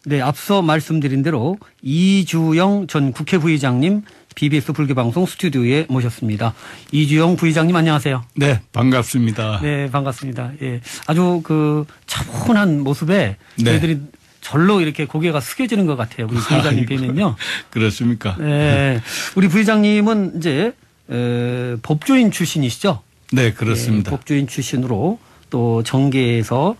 네, 앞서 말씀드린 대로 이주영 전 국회 부의장님 BBS 불교방송 스튜디오에 모셨습니다. 이주영 부의장님 안녕하세요. 네, 반갑습니다. 네, 반갑습니다. 예, 아주 그 차분한 모습에 네. 저희들이 절로 이렇게 고개가 숙여지는 것 같아요. 우리 부의장님 뵈면요. 그렇습니까? 네, 우리 부의장님은 이제 법조인 출신이시죠? 네, 그렇습니다. 예, 법조인 출신으로 또 정계에서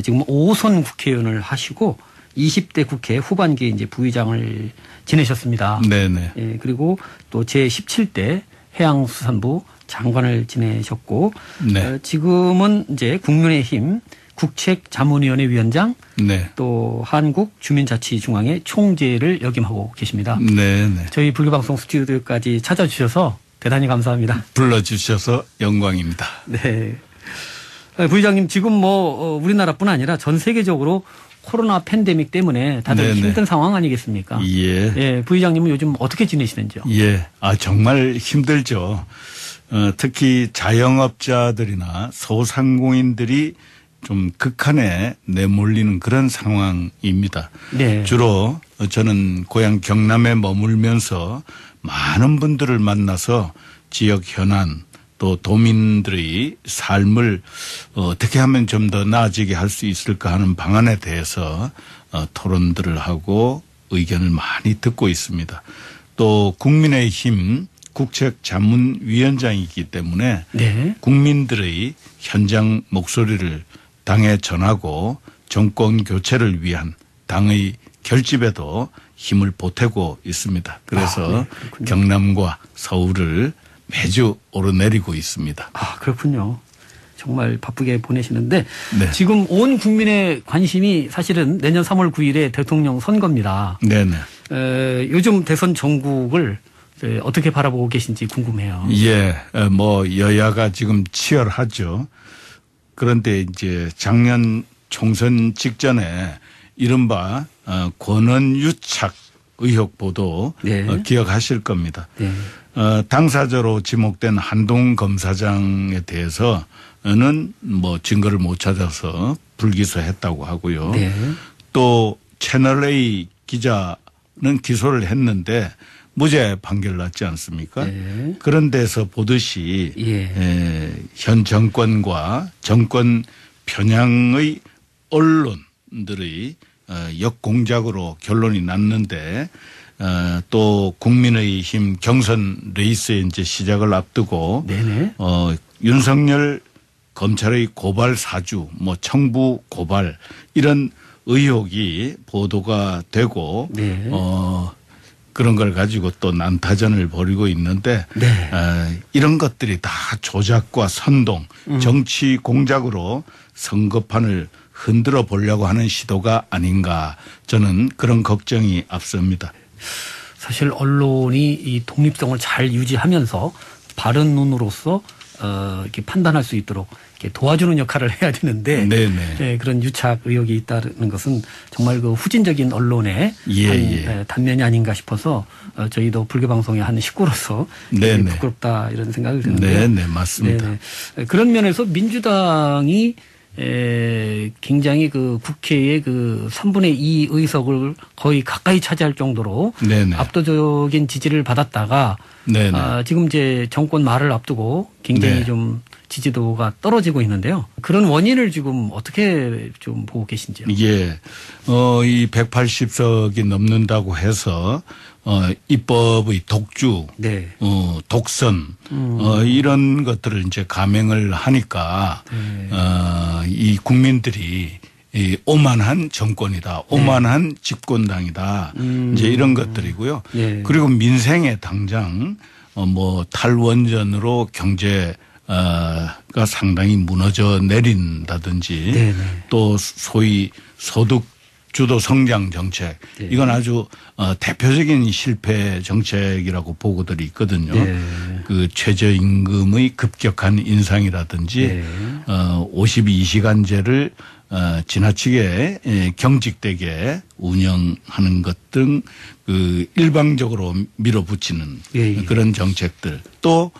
지금 5선 국회의원을 하시고 20대 국회 후반기에 이제 부의장을 지내셨습니다. 네네. 예, 그리고 또 제17대 해양수산부 장관을 지내셨고 네. 지금은 이제 국민의힘 국책자문위원회 위원장 네. 또 한국주민자치중앙회 총재를 역임하고 계십니다. 네네. 저희 불교방송 스튜디오까지 찾아주셔서 대단히 감사합니다. 불러주셔서 영광입니다. 네. 부의장님 지금 뭐 우리나라뿐 아니라 전 세계적으로 코로나 팬데믹 때문에 다들 네네. 힘든 상황 아니겠습니까? 예. 예, 부의장님은 요즘 어떻게 지내시는지요? 예. 정말 힘들죠. 특히 자영업자들이나 소상공인들이 좀 극한에 내몰리는 그런 상황입니다. 네. 주로 저는 고향 경남에 머물면서 많은 분들을 만나서 지역 현안 또 도민들의 삶을 어떻게 하면 좀 더 나아지게 할 수 있을까 하는 방안에 대해서 토론들을 하고 의견을 많이 듣고 있습니다. 또 국민의힘 국책자문위원장이기 때문에 네. 국민들의 현장 목소리를 당에 전하고 정권 교체를 위한 당의 결집에도 힘을 보태고 있습니다. 그래서 네, 경남과 서울을 매주 오르내리고 있습니다. 그렇군요. 정말 바쁘게 보내시는데 네. 지금 온 국민의 관심이 사실은 내년 3월 9일에 대통령 선거입니다. 네네. 요즘 대선 전국을 어떻게 바라보고 계신지 궁금해요. 예, 뭐 여야가 지금 치열하죠. 그런데 이제 작년 총선 직전에 이른바 권한유착 의혹 보도 네. 기억하실 겁니다. 네. 당사자로 지목된 한동 검사장에 대해서는 뭐 증거를 못 찾아서 불기소했다고 하고요. 네. 또 채널A 기자는 기소를 했는데 무죄 판결 났지 않습니까? 네. 그런 데서 보듯이 예. 현 정권과 정권 편향의 언론들의 역공작으로 결론이 났는데 또 국민의힘 경선 레이스의 이제 시작을 앞두고 네네. 윤석열 검찰의 고발 사주, 뭐 청부 고발 이런 의혹이 보도가 되고 네. 그런 걸 가지고 또 난타전을 벌이고 있는데 네. 이런 것들이 다 조작과 선동, 정치 공작으로 선거판을 흔들어 보려고 하는 시도가 아닌가 저는 그런 걱정이 앞섭니다. 사실 언론이 이 독립성을 잘 유지하면서 바른 눈으로서 이렇게 판단할 수 있도록 이렇게 도와주는 역할을 해야 되는데 네네. 예, 그런 유착 의혹이 있다는 것은 정말 그 후진적인 언론의 한 단면이 아닌가 싶어서 저희도 불교방송의 한 식구로서 부끄럽다 이런 생각이 드는데요. 네네, 맞습니다. 네네. 그런 면에서 민주당이 굉장히 그 국회의 그 3분의 2 의석을 거의 가까이 차지할 정도로 네네. 압도적인 지지를 받았다가 지금 이제 정권 말을 앞두고 굉장히 좀 지지도가 떨어지고 있는데요. 그런 원인을 지금 어떻게 좀 보고 계신지요? 예. 이 180석이 넘는다고 해서 입법의 독주, 네. 독선, 이런 것들을 이제 감행을 하니까 이 국민들이 이 오만한 정권이다, 오만한 집권당이다, 이제 이런 것들이고요. 그리고 민생에 당장 뭐 탈원전으로 경제가 상당히 무너져 내린다든지 또 소위 소득 주도 성장 정책 이건 아주 대표적인 실패 정책이라고 보고들이 있거든요. 그 최저임금의 급격한 인상이라든지 52시간제를 지나치게 경직되게 운영하는 것 등 그 일방적으로 밀어붙이는 그런 정책들 또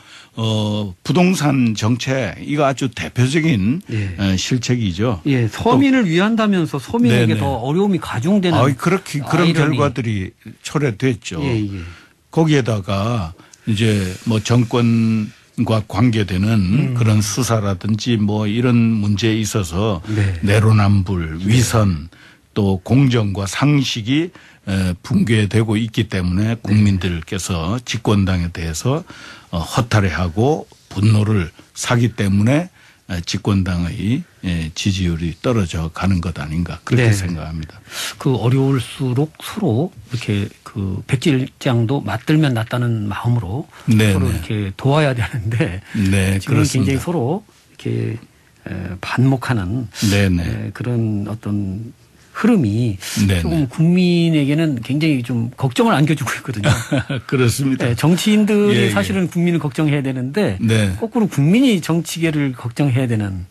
부동산 정책 이거 아주 대표적인 예. 실책이죠. 예, 서민을 위한다면서 서민에게 네네. 더 어려움이 가중되는 그렇게 그런 결과들이 초래됐죠. 예, 예. 거기에다가 이제 뭐 정권과 관계되는 그런 수사라든지 뭐 이런 문제에 있어서 네. 내로남불, 위선 또 공정과 상식이 붕괴되고 있기 때문에 국민들께서 집권당에 대해서 허탈해하고 분노를 사기 때문에 집권당의 지지율이 떨어져 가는 것 아닌가 그렇게 네. 생각합니다. 그 어려울수록 서로 이렇게 그 백지장도 맞들면 낫다는 마음으로 네네. 서로 이렇게 도와야 되는데 네, 지금 굉장히 서로 이렇게 반목하는 네네. 그런 어떤 흐름이 네네. 조금 국민에게는 굉장히 좀 걱정을 안겨주고 있거든요. 그렇습니다. 네, 정치인들이 예, 사실은 국민을 걱정해야 되는데 네. 거꾸로 국민이 정치계를 걱정해야 되는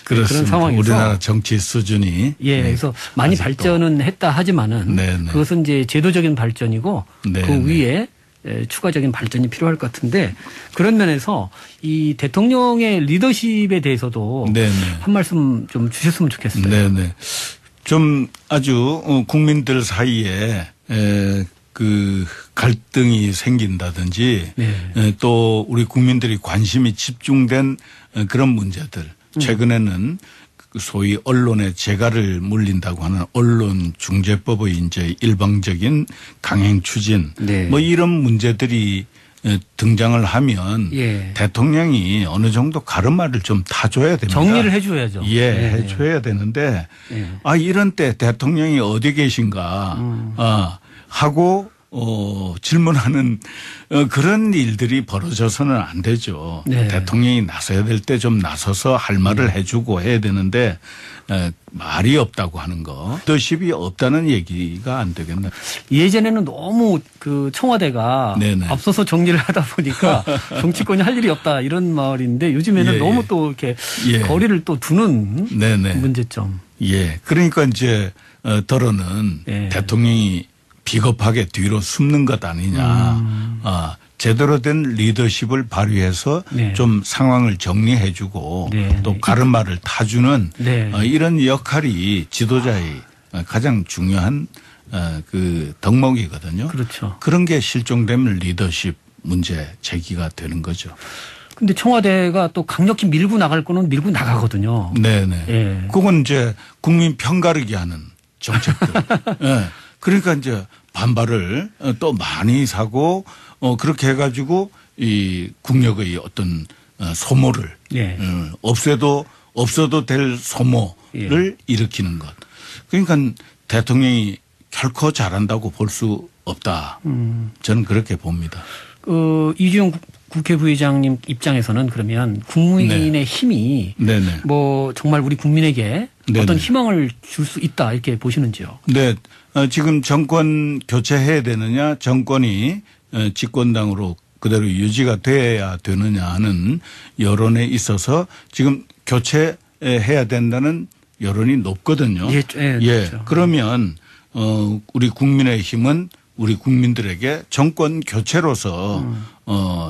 그런 상황에서 우리나라 정치 수준이 예, 그래서 많이 발전은 했다 하지만은 네네. 그것은 이제 제도적인 발전이고 네네. 그 위에 추가적인 발전이 필요할 것 같은데 그런 면에서 이 대통령의 리더십에 대해서도 네네. 한 말씀 좀 주셨으면 좋겠어요. 네네. 좀 아주 국민들 사이에 그 갈등이 생긴다든지 네. 또 우리 국민들이 관심이 집중된 그런 문제들 최근에는 소위 언론의 재갈을 물린다고 하는 언론중재법의 이제 일방적인 강행 추진 네. 뭐 이런 문제들이 등장을 하면 예. 대통령이 어느 정도 가르마를 좀 타줘야 됩니다. 정리를 해줘야죠. 예, 네. 해줘야 되는데 네. 이런 때 대통령이 어디 계신가 하고 질문하는 그런 일들이 벌어져서는 안 되죠. 네. 대통령이 나서야 될 때 좀 나서서 할 말을 해주고 해야 되는데 말이 없다고 하는 거, 리더십이 없다는 얘기가 안 되겠나. 예전에는 너무 그 청와대가 네네. 앞서서 정리를 하다 보니까 정치권이 할 일이 없다 이런 말인데 요즘에는 예, 너무 예. 또 이렇게 예. 거리를 또 두는 네네. 문제점. 예. 그러니까 이제 더러는 예. 대통령이 비겁하게 뒤로 숨는 것 아니냐. 제대로 된 리더십을 발휘해서 네. 좀 상황을 정리해주고 네. 또 가르마를 타주는 네. 이런 역할이 지도자의 가장 중요한 그 덕목이거든요. 그렇죠. 그런 게 실종되면 리더십 문제 제기가 되는 거죠. 근데 청와대가 또 강력히 밀고 나갈 거는 밀고 나가거든요. 네네. 예. 그건 이제 국민 편가르기 하는 정책들. 예. 그러니까 이제 반발을 또 많이 사고 그렇게 해가지고 이 국력의 어떤 소모를 예. 없어도 될 소모를 일으키는 것. 그러니까 대통령이 결코 잘한다고 볼 수 없다. 저는 그렇게 봅니다. 이주영 국회 부의장님 입장에서는 그러면 국민의 네. 힘이 네네. 뭐 정말 우리 국민에게 네네. 어떤 희망을 줄 수 있다 이렇게 보시는지요? 네. 지금 정권 교체해야 되느냐 정권이 집권당으로 그대로 유지가 돼야 되느냐 하는 여론에 있어서 지금 교체해야 된다는 여론이 높거든요. 예, 그렇죠. 그러면 우리 국민의 힘은 우리 국민들에게 정권 교체로서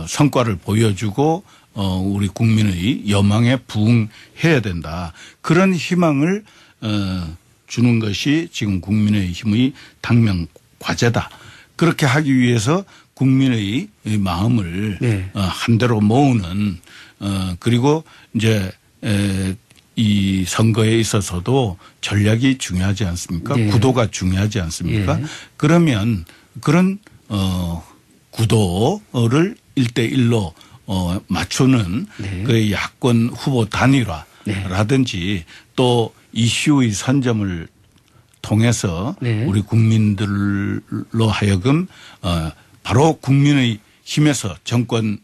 성과를 보여주고 우리 국민의 여망에 부응해야 된다. 그런 희망을 주는 것이 지금 국민의힘의 당면 과제다. 그렇게 하기 위해서 국민의 마음을 네. 한대로 모으는 그리고 이제 이 선거에 있어서도 전략이 중요하지 않습니까? 네. 구도가 중요하지 않습니까? 네. 그러면 그런 구도를 1대1로 맞추는 네. 그 야권 후보 단일화라든지 또 이슈의 선점을 통해서 네. 우리 국민들로 하여금 바로 국민의 힘에서 정권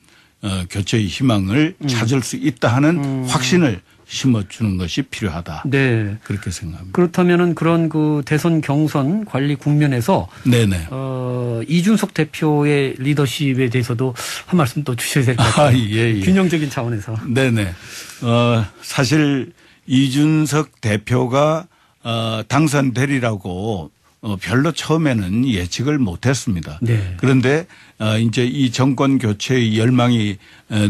교체의 희망을 찾을 수 있다 하는 확신을 심어주는 것이 필요하다. 네. 그렇게 생각합니다. 그렇다면은 그런 그 대선 경선 관리 국면에서 네네. 이준석 대표의 리더십에 대해서도 한 말씀 또 주셔야 될 것 같아요. 예. 균형적인 차원에서. 네네. 사실 이준석 대표가 당선되리라고 별로 처음에는 예측을 못했습니다. 네. 그런데 이제 이 정권 교체의 열망이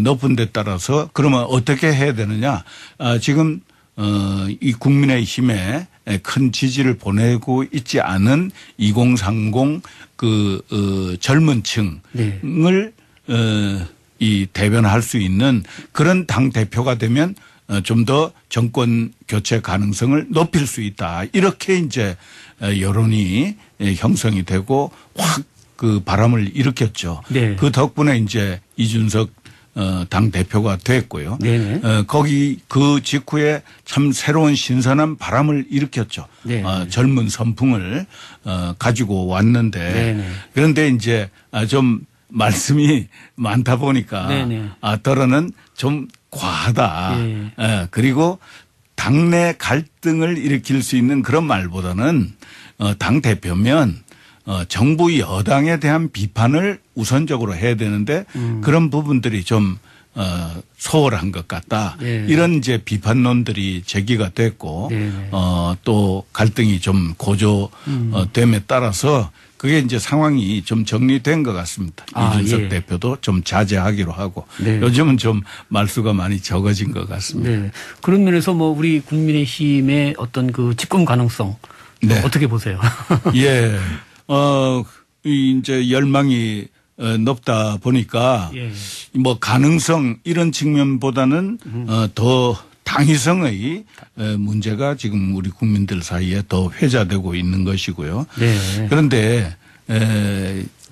높은 데 따라서 그러면 어떻게 해야 되느냐? 지금 이 국민의힘에 큰 지지를 보내고 있지 않은 2030 젊은 층을 이 대변할 수 있는 그런 당 대표가 되면 좀 더 정권 교체 가능성을 높일 수 있다. 이렇게 이제 여론이 형성이 되고 확 그 바람을 일으켰죠. 네. 그 덕분에 이제 이준석 당 대표가 됐고요. 거기 그 직후에 참 새로운 신선한 바람을 일으켰죠. 젊은 선풍을 가지고 왔는데 네네. 그런데 이제 좀 말씀이 많다 보니까 더러는 좀 과하다. 그리고 당내 갈등을 일으킬 수 있는 그런 말보다는 당 대표면 정부 여당에 대한 비판을 우선적으로 해야 되는데 그런 부분들이 좀 소홀한 것 같다. 이런 이제 비판론들이 제기가 됐고 또 갈등이 좀 고조됨에 따라서 그게 이제 상황이 좀 정리된 것 같습니다. 이준석 대표도 좀 자제하기로 하고 요즘은 좀 말수가 많이 적어진 것 같습니다. 그런 면에서 뭐 우리 국민의힘의 어떤 그 집권 가능성 어떻게 보세요? 이제 열망이 높다 보니까 뭐 가능성 이런 측면보다는 더 당위성의 문제가 지금 우리 국민들 사이에 더 회자되고 있는 것이고요. 그런데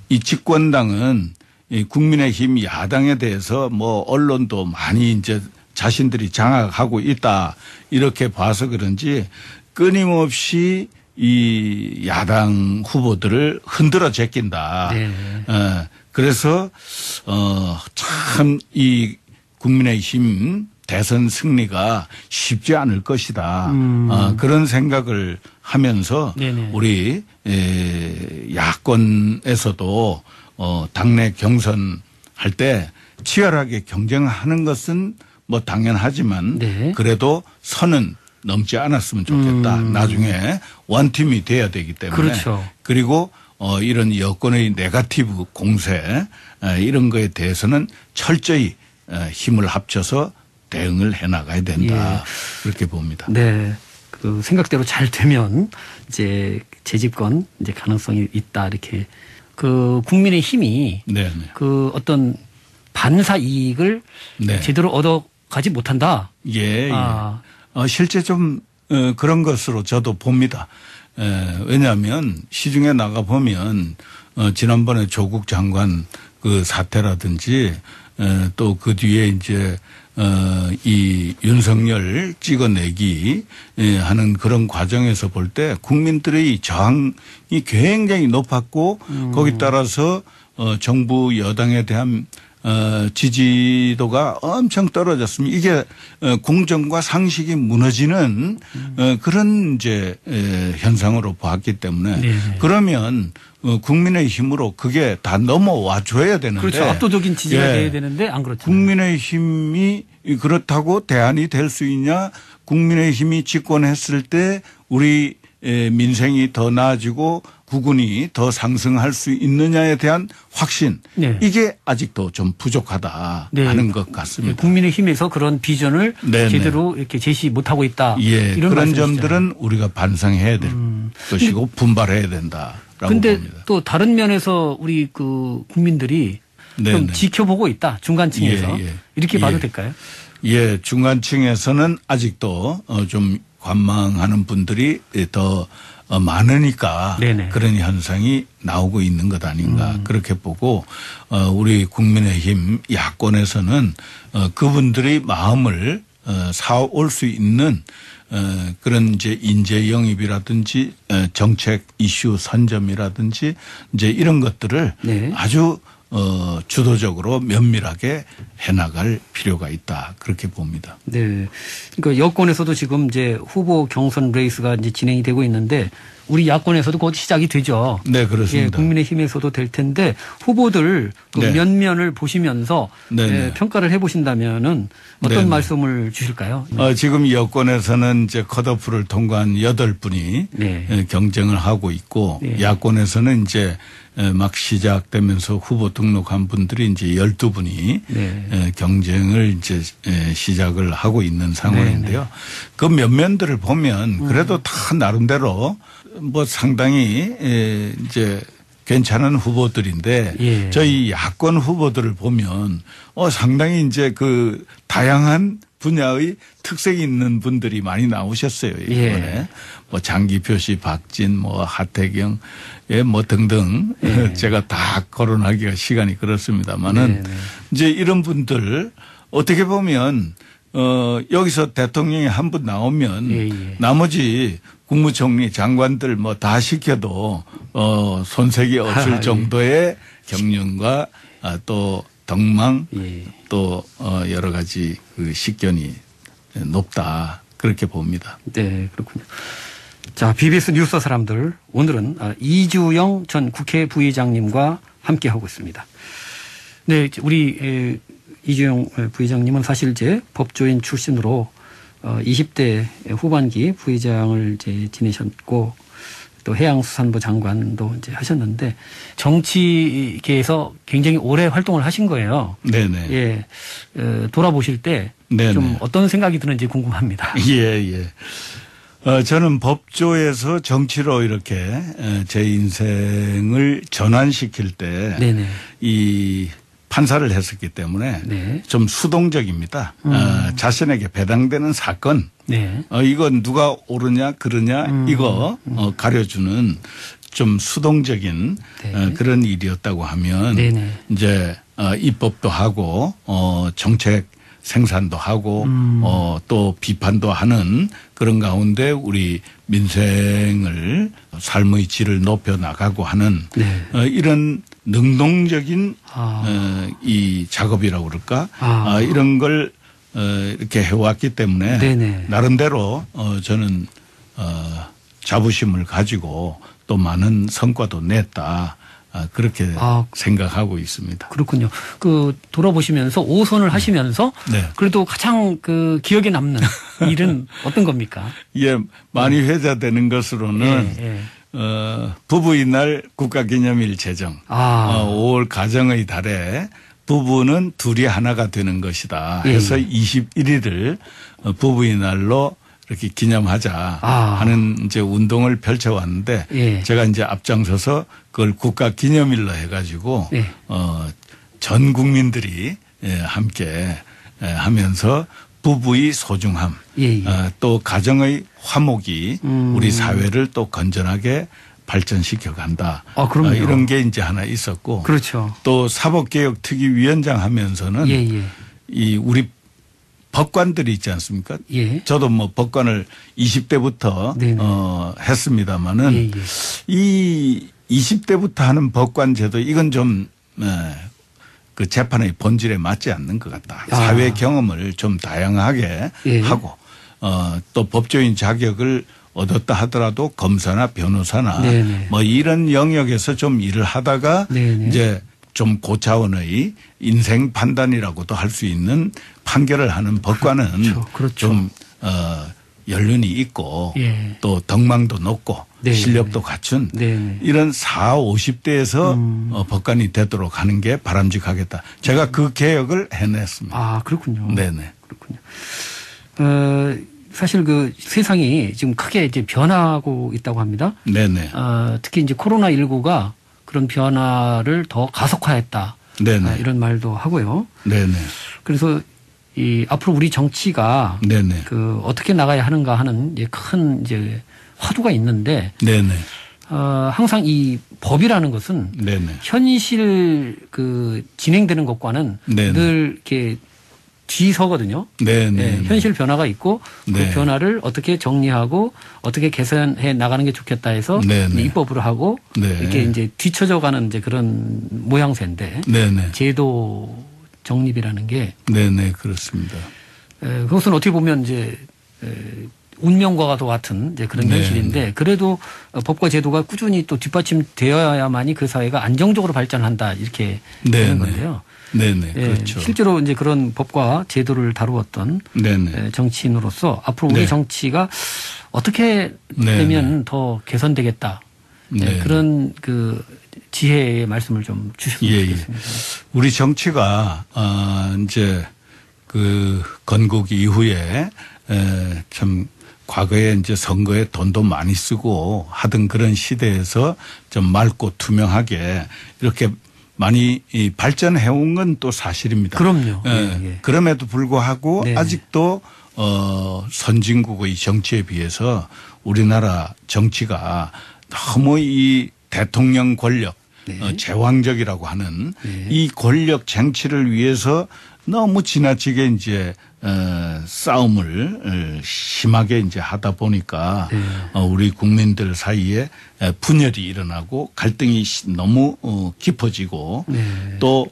이 집권당은 이 국민의힘 야당에 대해서 뭐 언론도 많이 이제 자신들이 장악하고 있다 이렇게 봐서 그런지 끊임없이 이 야당 후보들을 흔들어 제낀다. 그래서 참 이 국민의힘 대선 승리가 쉽지 않을 것이다. 그런 생각을 하면서 우리 야권에서도 당내 경선할 때 치열하게 경쟁하는 것은 뭐 당연하지만 그래도 선은 넘지 않았으면 좋겠다. 나중에 원팀이 돼야 되기 때문에. 그리고 이런 여권의 네거티브 공세 이런 거에 대해서는 철저히 힘을 합쳐서 대응을 해나가야 된다. 그렇게 봅니다. 그 생각대로 잘 되면 이제 재집권 이제 가능성이 있다 이렇게 그 국민의힘이 그 어떤 반사 이익을 제대로 얻어가지 못한다. 실제 좀 그런 것으로 저도 봅니다. 왜냐하면 시중에 나가 보면 지난번에 조국 장관 그 사태라든지 또 그 뒤에 이제 이 윤석열 찍어내기 하는 그런 과정에서 볼 때 국민들의 저항이 굉장히 높았고 거기 따라서 정부 여당에 대한 지지도가 엄청 떨어졌습니다. 이게 공정과 상식이 무너지는 그런 이제 현상으로 보았기 때문에 그러면 국민의힘으로 그게 다 넘어와 줘야 되는데 압도적인 지지가 돼야 되는데 안 그렇죠. 국민의힘이 그렇다고 대안이 될 수 있냐? 국민의힘이 집권했을 때 우리 민생이 더 나아지고 국운이 더 상승할 수 있느냐에 대한 확신 이게 아직도 좀 부족하다 하는 것 같습니다. 국민의힘에서 그런 비전을 제대로 이렇게 제시 못하고 있다. 이런 그런 점들은 우리가 반성해야 될 것이고 분발해야 된다라고 근데 봅니다. 또 다른 면에서 우리 그 국민들이 좀 지켜보고 있다. 중간층에서 이렇게 봐도 될까요? 중간층에서는 아직도 좀 관망하는 분들이 더 많으니까 그런 현상이 나오고 있는 것 아닌가 그렇게 보고 우리 국민의힘 야권에서는 그분들의 마음을 사올 수 있는 그런 이제 인재 영입이라든지 정책 이슈 선점이라든지 이제 이런 것들을 아주 주도적으로 면밀하게 해나갈 필요가 있다 그렇게 봅니다. 그러니까 여권에서도 지금 이제 후보 경선 레이스가 이제 진행이 되고 있는데 우리 야권에서도 곧 시작이 되죠. 네, 그렇습니다. 예, 국민의힘에서도 될 텐데 후보들 그 네. 면면을 보시면서 예, 평가를 해보신다면은 어떤 네네. 말씀을 주실까요? 지금 여권에서는 이제 컷오프를 통과한 8분이 네. 경쟁을 하고 있고 네. 야권에서는 이제 막 시작되면서 후보 등록한 분들이 이제 12분이 네. 경쟁을 이제 시작을 하고 있는 상황인데요. 네. 그 면면들을 보면 그래도 다 나름대로 뭐 상당히 이제 괜찮은 후보들인데 예. 저희 야권 후보들을 보면 상당히 이제 그 다양한 분야의 특색이 있는 분들이 많이 나오셨어요. 이번에 예. 뭐 장기표 씨, 박진, 뭐 하태경, 뭐 등등 예. 제가 다 거론하기가 시간이 그렇습니다만은 이제 이런 분들 어떻게 보면 여기서 대통령이 한 분 나오면 예. 나머지 국무총리 장관들 뭐 다 시켜도 손색이 없을 정도의 경륜과 또 덕망 또 여러 가지 그 식견이 높다 그렇게 봅니다. 네, 그렇군요. 자, BBS 뉴스 사람들 오늘은 이주영 전 국회 부의장님과 함께 하고 있습니다. 네, 우리 이주영 부의장님은 사실 이제 법조인 출신으로 20대 후반기 부의장을 이제 지내셨고 또 해양수산부 장관도 이제 하셨는데 정치계에서 굉장히 오래 활동을 하신 거예요. 네네. 예, 돌아보실 때 좀 어떤 생각이 드는지 궁금합니다. 예. 저는 법조에서 정치로 이렇게 제 인생을 전환시킬 때 이 판사를 했었기 때문에 좀 수동적입니다. 자신에게 배당되는 사건, 이건 누가 옳으냐 그르냐 이거 가려주는 좀 수동적인 그런 일이었다고 하면 이제 입법도 하고 정책 생산도 하고 또 비판도 하는 그런 가운데 우리 민생을 삶의 질을 높여 나가고 하는 이런 능동적인 이 작업이라고 그럴까 이런 걸 이렇게 해왔기 때문에 나름대로 저는 자부심을 가지고 또 많은 성과도 냈다. 그렇게 생각하고 있습니다. 그렇군요. 그 돌아보시면서 5선을 하시면서 그래도 가장 그 기억에 남는 일은 어떤 겁니까? 예, 많이 회자되는 것으로는 부부의 날 국가기념일 제정 5월 가정의 달에 부부는 둘이 하나가 되는 것이다 해서 21일을 부부의 날로 이렇게 기념하자 하는 이제 운동을 펼쳐왔는데 제가 이제 앞장서서 그걸 국가 기념일로 해가지고 전 국민들이 함께 하면서 부부의 소중함 또 가정의 화목이 우리 사회를 또 건전하게 발전시켜 간다. 이런 게 이제 하나 있었고 그렇죠. 또 사법개혁특위위원장 하면서는 이 우리 법관들이 있지 않습니까? 저도 뭐 법관을 20대부터 했습니다마는 이 20대부터 하는 법관 제도 이건 좀 그 재판의 본질에 맞지 않는 것 같다. 사회 경험을 좀 다양하게 하고 또 법조인 자격을 얻었다 하더라도 검사나 변호사나 뭐 이런 영역에서 좀 일을 하다가 이제 좀 고차원의 인생 판단이라고도 할 수 있는 판결을 하는 법관은 좀 연륜이 있고 또 덕망도 높고 실력도 갖춘 이런 40, 50대에서 법관이 되도록 하는 게 바람직하겠다. 제가 그 개혁을 해냈습니다. 그렇군요. 네네. 그렇군요. 사실 그 세상이 지금 크게 이제 변하고 있다고 합니다. 네네. 특히 이제 코로나19가 그런 변화를 더 가속화했다. 이런 말도 하고요. 네네. 그래서 이 앞으로 우리 정치가 그 어떻게 나가야 하는가 하는 이제 큰 이제 화두가 있는데 항상 이 법이라는 것은 현실 그 진행되는 것과는 늘 이렇게 뒤서거든요. 현실 변화가 있고 그 변화를 어떻게 정리하고 어떻게 개선해 나가는 게 좋겠다 해서 입법으로 하고 이렇게 이제 뒤쳐져 가는 이제 그런 모양새인데 제도 정립이라는 게 그렇습니다. 그것은 어떻게 보면 이제 운명과도 같은 이제 그런 현실인데 그래도 법과 제도가 꾸준히 또 뒷받침되어야만이 그 사회가 안정적으로 발전한다 이렇게 되는 건데요. 네네. 그렇죠. 실제로 이제 그런 법과 제도를 다루었던 정치인으로서 앞으로 우리 정치가 어떻게 되면 더 개선되겠다. 그런 그 지혜의 말씀을 좀 주셨으면 좋겠습니다. 우리 정치가 이제 그 건국 이후에 참 과거에 이제 선거에 돈도 많이 쓰고 하던 그런 시대에서 좀 맑고 투명하게 이렇게 많이 발전해온 건 또 사실입니다. 그럼요. 그럼에도 불구하고 아직도 선진국의 정치에 비해서 우리나라 정치가 너무 이 대통령 권력, 제왕적이라고 하는 이 권력 쟁취를 위해서 너무 지나치게 이제 싸움을 심하게 이제 하다 보니까 우리 국민들 사이에 분열이 일어나고 갈등이 너무 깊어지고 또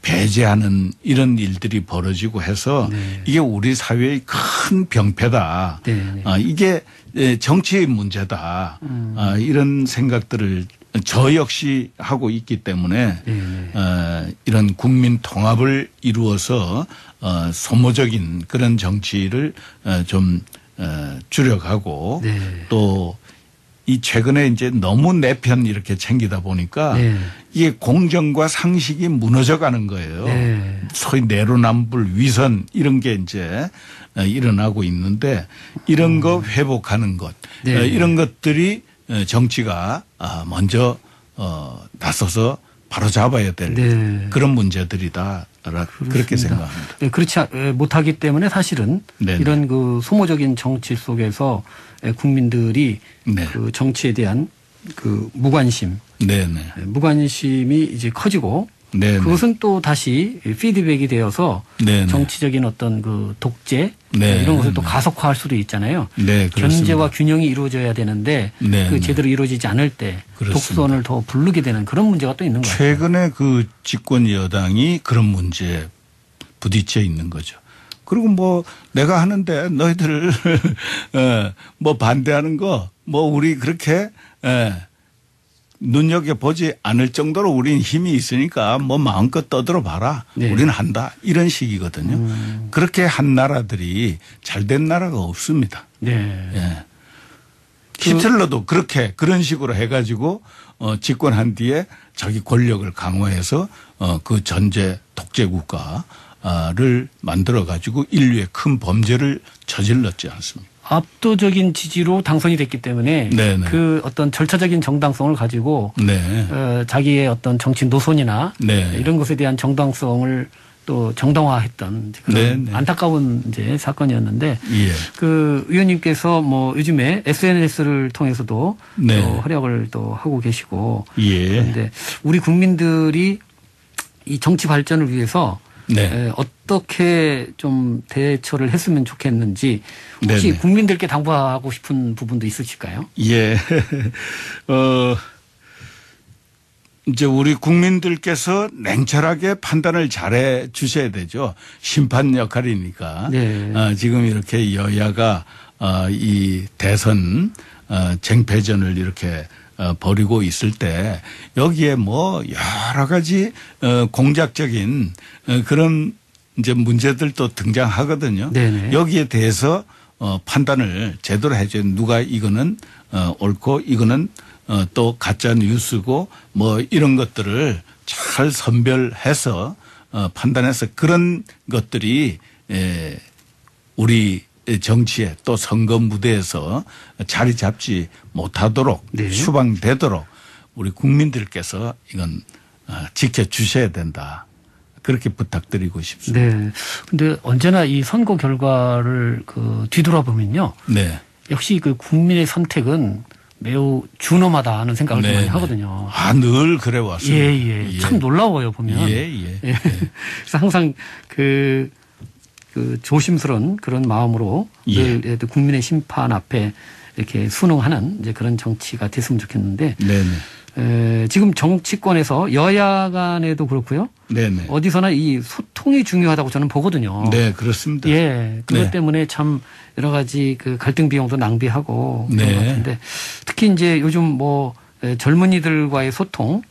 배제하는 이런 일들이 벌어지고 해서 이게 우리 사회의 큰 병폐다. 이게 정치의 문제다. 이런 생각들을 저 역시 하고 있기 때문에 이런 국민 통합을 이루어서 소모적인 그런 정치를 좀 줄여가고 또 이 최근에 이제 너무 내 편 이렇게 챙기다 보니까 이게 공정과 상식이 무너져 가는 거예요. 소위 내로남불 위선 이런 게 이제 일어나고 있는데 이런 거 회복하는 것 이런 것들이 정치가 먼저 나서서 바로 잡아야 될 그런 문제들이다. 그렇게 생각합니다. 그렇지 못하기 때문에 사실은 이런 그 소모적인 정치 속에서 국민들이 그 정치에 대한 그 무관심, 무관심이 이제 커지고 그것은 또 다시 피드백이 되어서 정치적인 어떤 그 독재 이런 것을 또 가속화할 수도 있잖아요. 견제와 균형이 이루어져야 되는데 그 제대로 이루어지지 않을 때 독선을 더 부르게 되는 그런 문제가 또 있는 거죠. 최근에 그 집권 여당이 그런 문제에 부딪혀 있는 거죠. 그리고 뭐 내가 하는데 너희들 뭐 반대하는 거 뭐 우리 그렇게 눈여겨보지 않을 정도로 우리는 힘이 있으니까 뭐 마음껏 떠들어 봐라. 우리는 한다. 이런 식이거든요. 그렇게 한 나라들이 잘된 나라가 없습니다. 히틀러도 그렇게 그런 식으로 해가지고 집권한 뒤에 자기 권력을 강화해서 그 전제 독재 국가를 만들어가지고 인류의 큰 범죄를 저질렀지 않습니까? 압도적인 지지로 당선이 됐기 때문에 그 어떤 절차적인 정당성을 가지고 자기의 어떤 정치 노선이나 이런 것에 대한 정당성을 또 정당화했던 그런 안타까운 이제 사건이었는데 그 의원님께서 뭐 요즘에 SNS를 통해서도 또 활약을 또 하고 계시고 그런데 우리 국민들이 이 정치 발전을 위해서 어떻게 좀 대처를 했으면 좋겠는지 혹시 국민들께 당부하고 싶은 부분도 있으실까요? 이제 우리 국민들께서 냉철하게 판단을 잘해 주셔야 되죠. 심판 역할이니까. 지금 이렇게 여야가 이 대선 쟁패전을 이렇게 벌이고 있을 때 여기에 뭐 여러 가지 공작적인 그런 이제 문제들도 등장하거든요. 여기에 대해서 판단을 제대로 해줘야 누가 이거는 옳고 이거는 또 가짜 뉴스고 뭐 이런 것들을 잘 선별해서 판단해서 그런 것들이 우리 정치에 또 선거 무대에서 자리 잡지 못하도록 추방되도록 우리 국민들께서 이건 지켜주셔야 된다. 그렇게 부탁드리고 싶습니다. 근데 언제나 이 선거 결과를 그 뒤돌아보면요. 역시 그 국민의 선택은 매우 준엄하다 하는 생각을 좀 많이 하거든요. 늘 그래 왔습니다. 참 놀라워요, 보면. 그래서 항상 그 조심스러운 그런 마음으로 늘 국민의 심판 앞에 이렇게 순응하는 이제 그런 정치가 됐으면 좋겠는데 지금 정치권에서 여야 간에도 그렇고요. 네네. 어디서나 이 소통이 중요하다고 저는 보거든요. 네, 그렇습니다. 예. 그것 때문에 참 여러 가지 그 갈등 비용도 낭비하고 그런 것 같은데 특히 이제 요즘 뭐 젊은이들과의 소통,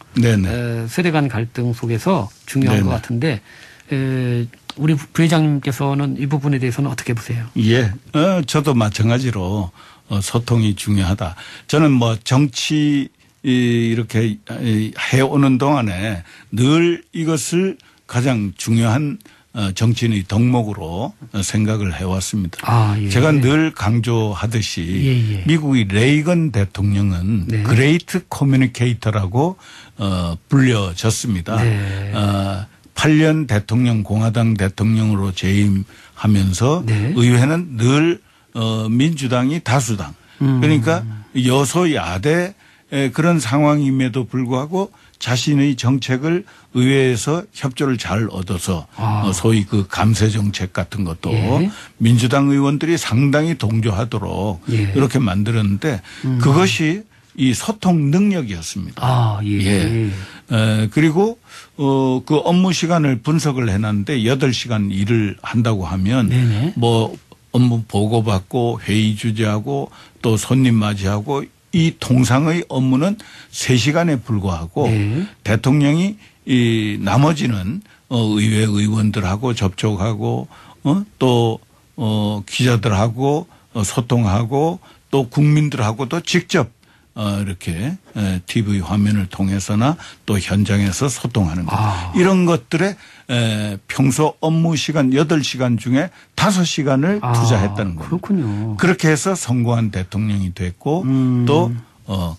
세대 간 갈등 속에서 중요한 것 같은데 우리 부회장님께서는 이 부분에 대해서는 어떻게 보세요? 예. 저도 마찬가지로 소통이 중요하다. 저는 뭐 정치 이렇게 해오는 동안에 늘 이것을 가장 중요한 정치인의 덕목으로 생각을 해왔습니다. 제가 늘 강조하듯이 미국의 레이건 대통령은 그레이트 커뮤니케이터라고 불려졌습니다. 8년 대통령 공화당 대통령으로 재임하면서 의회는 늘 민주당이 다수당 그러니까 여소야대 그런 상황임에도 불구하고 자신의 정책을 의회에서 협조를 잘 얻어서 소위 그 감세 정책 같은 것도 민주당 의원들이 상당히 동조하도록 이렇게 만들었는데 그것이 이 소통 능력이었습니다. 그리고 그 업무 시간을 분석을 해놨는데 8시간 일을 한다고 하면 뭐 업무 보고받고 회의 주재하고 또 손님 맞이하고 이 통상의 업무는 3시간에 불과하고 대통령이 이 나머지는 의회 의원들하고 접촉하고 또 기자들하고 소통하고 또 국민들하고도 직접 이렇게 TV 화면을 통해서나 또 현장에서 소통하는 것. 이런 것들에 평소 업무 시간 8시간 중에 5시간을 투자했다는 겁니다. 그렇군요. 그렇게 해서 성공한 대통령이 됐고 또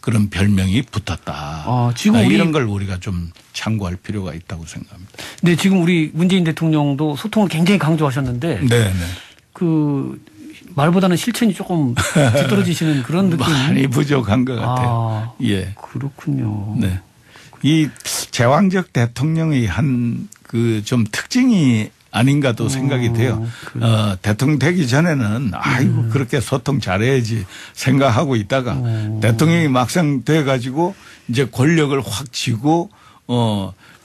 그런 별명이 붙었다. 지금 이런 걸 우리가 좀 참고할 필요가 있다고 생각합니다. 네, 지금 우리 문재인 대통령도 소통을 굉장히 강조하셨는데 그 말보다는 실천이 조금 뒤떨어지시는 그런 느낌. 많이 부족한 것 같아요. 그렇군요. 네. 이 제왕적 대통령의 한 그 좀 특징이 아닌가도 생각이 돼요. 대통령 되기 전에는 아이고 그렇게 소통 잘해야지 생각하고 있다가 대통령이 막상 돼가지고 이제 권력을 확 쥐고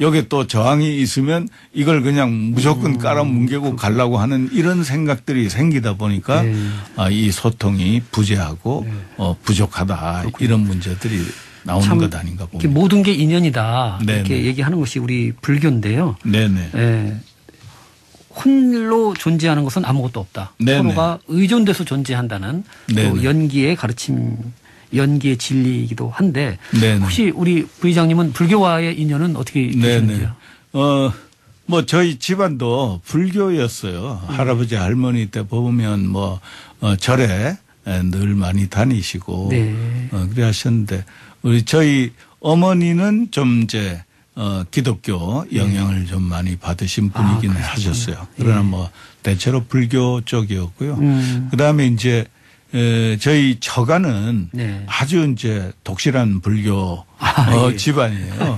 여기 또 저항이 있으면 이걸 그냥 무조건 깔아뭉개고 가려고 하는 이런 생각들이 생기다 보니까 이 소통이 부재하고 부족하다 이런 문제들이 나오는 것 아닌가 봅니다. 모든 게 인연이다 이렇게 얘기하는 것이 우리 불교인데요. 홀로 존재하는 것은 아무것도 없다. 서로가 의존돼서 존재한다는 또 연기의 가르침, 연기의 진리이기도 한데 혹시 우리 부회장님은 불교와의 인연은 어떻게 되시는지요? 뭐 저희 집안도 불교였어요. 할아버지 할머니 때 보면 뭐 절에 늘 많이 다니시고 그래 하셨는데 우리 저희 어머니는 좀 이제 기독교 영향을 좀 많이 받으신 분이긴 하셨어요. 그러나 뭐 대체로 불교 쪽이었고요. 그다음에 이제 저희 처가는 아주 이제 독실한 불교 집안이에요.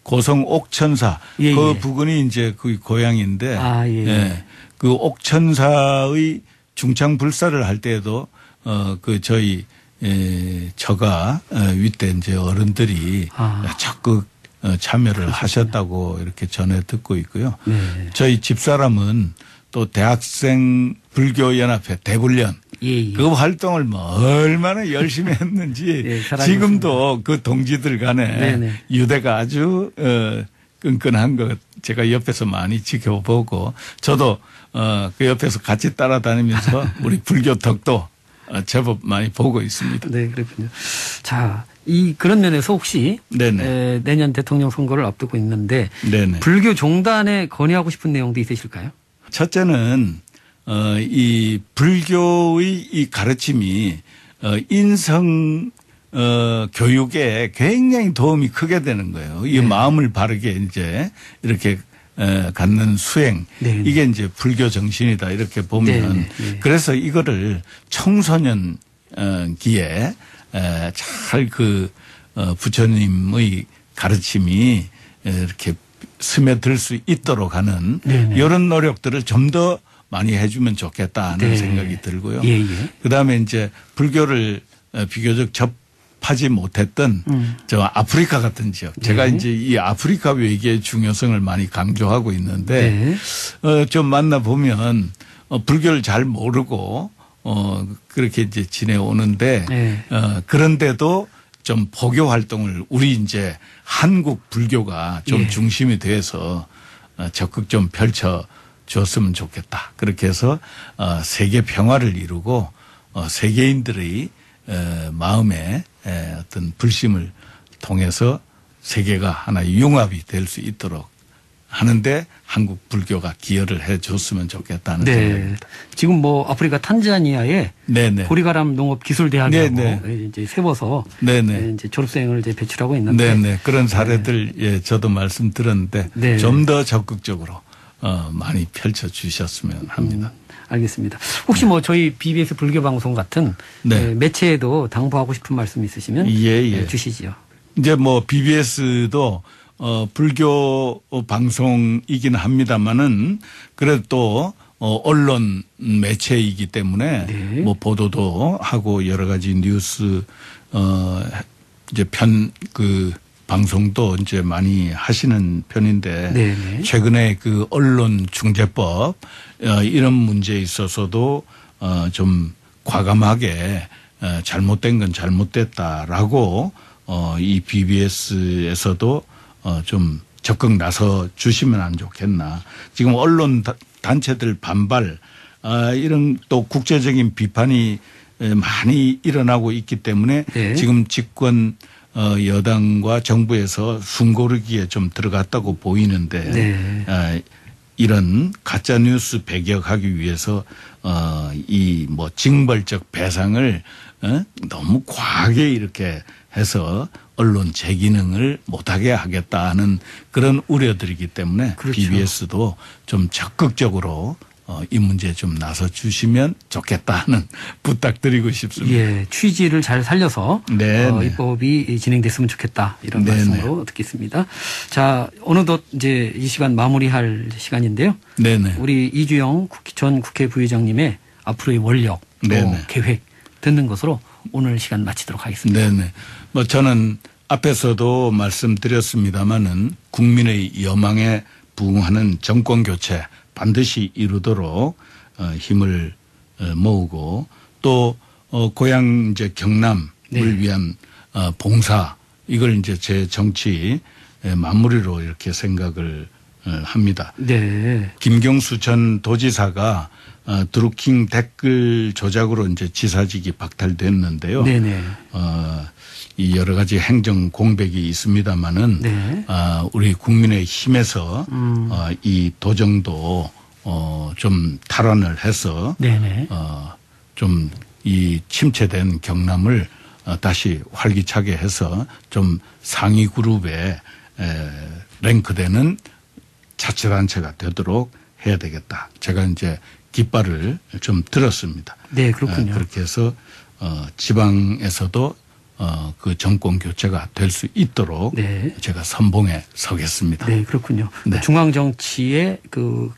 고성 옥천사 그 부근이 이제 그 고향인데 그 옥천사의 중창 불사를 할 때에도 그 저희 처가 윗대 이제 어른들이 적극 참여를 하셨다고 이렇게 전해 듣고 있고요. 저희 집사람은 또 대학생 불교연합회 대불련 그 활동을 뭐 얼마나 열심히 했는지 지금도 그 동지들 간에 유대가 아주 끈끈한 것 제가 옆에서 많이 지켜보고 저도 그 옆에서 같이 따라다니면서 우리 불교 덕도 제법 많이 보고 있습니다. 네, 그렇군요. 자, 그런 면에서 혹시 내년 대통령 선거를 앞두고 있는데 불교 종단에 건의하고 싶은 내용도 있으실까요? 첫째는 이 불교의 이 가르침이 인성 교육에 굉장히 도움이 크게 되는 거예요. 이 마음을 바르게 이제 이렇게 갖는 수행 이게 이제 불교 정신이다 이렇게 보면 그래서 이거를 청소년 기에 잘 그 부처님의 가르침이 이렇게 스며들 수 있도록 하는 이런 노력들을 좀 더 많이 해주면 좋겠다는 생각이 들고요. 그다음에 이제 불교를 비교적 접하지 못했던 저 아프리카 같은 지역. 네. 제가 이제 이 아프리카 외교의 중요성을 많이 강조하고 있는데 네. 좀 만나보면 불교를 잘 모르고 그렇게 이제 지내오는데 네. 그런데도 좀 포교 활동을 우리 이제 한국 불교가 좀 네. 중심이 돼서 적극 좀 펼쳐 줬으면 좋겠다. 그렇게 해서 세계 평화를 이루고 세계인들의 마음에 어떤 불심을 통해서 세계가 하나의 융합이 될 수 있도록 하는데 한국 불교가 기여를 해 줬으면 좋겠다는 네. 생각입니다. 지금 뭐 아프리카 탄자니아에 네네. 보리가람 농업기술대학이라고 네네. 이제 세워서 네네. 이제 졸업생을 이제 배출하고 있는데 네네. 그런 사례들 네. 예, 저도 말씀 들었는데 네. 좀 더 적극적으로 많이 펼쳐 주셨으면 합니다. 알겠습니다. 혹시 뭐 저희 BBS 불교방송 같은 네. 매체에도 당부하고 싶은 말씀 있으시면 예. 주시지요. 이제 뭐 BBS도 불교 방송이긴 합니다만은 그래도 또 언론 매체이기 때문에 네. 뭐 보도도 하고 여러 가지 뉴스 이제 방송도 이제 많이 하시는 편인데 네네. 최근에 그 언론중재법 이런 문제에 있어서도 좀 과감하게 잘못된 건 잘못됐다라고 이 BBS에서도 좀 적극 나서 주시면 안 좋겠나. 지금 언론 단체들 반발 이런 또 국제적인 비판이 많이 일어나고 있기 때문에 네. 지금 집권 여당과 정부에서 숨고르기에 좀 들어갔다고 보이는데 네. 이런 가짜 뉴스 배격하기 위해서 이 뭐 징벌적 배상을 너무 과하게 이렇게 해서 언론 재기능을 못하게 하겠다 하는 그런 우려들이기 때문에 그렇죠. BBS도 좀 적극적으로 이 문제에 좀 나서 주시면 좋겠다는 부탁드리고 싶습니다. 예, 취지를 잘 살려서 입법이 진행됐으면 좋겠다 이런 말씀으로 듣겠습니다. 자, 어느덧 이제 이 시간 마무리할 시간인데요. 네네. 우리 이주영 전 국회 부의장님의 앞으로의 원력, 계획 듣는 것으로 오늘 시간 마치도록 하겠습니다. 네네. 뭐 저는 앞에서도 말씀드렸습니다마는 국민의 여망에 부응하는 정권 교체 반드시 이루도록 힘을 모으고 또 고향 이제 경남을 위한 봉사 이걸 이제 제 정치 마무리로 이렇게 생각을 합니다. 네. 김경수 전 도지사가 드루킹 댓글 조작으로 이제 지사직이 박탈됐는데요. 네네. 이 여러 가지 행정 공백이 있습니다만은 우리 국민의 힘에서 이 도정도 좀 탈환을 해서 좀 이 침체된 경남을 다시 활기차게 해서 좀 상위 그룹에 랭크되는 자치단체가 되도록 해야 되겠다. 제가 이제 깃발을 좀 들었습니다. 네, 그렇군요. 그렇게 해서 지방에서도 그 정권 교체가 될 수 있도록 제가 선봉에 서겠습니다. 네, 그렇군요. 네. 중앙 정치의 그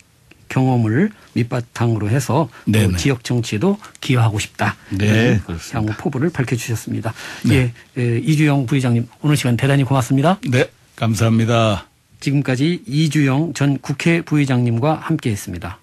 경험을 밑바탕으로 해서 그 지역 정치에도 기여하고 싶다. 네, 그렇습니다. 향후 포부를 밝혀주셨습니다. 네. 예, 이주영 부의장님 오늘 시간 대단히 고맙습니다. 네, 감사합니다. 지금까지 이주영 전 국회 부의장님과 함께했습니다.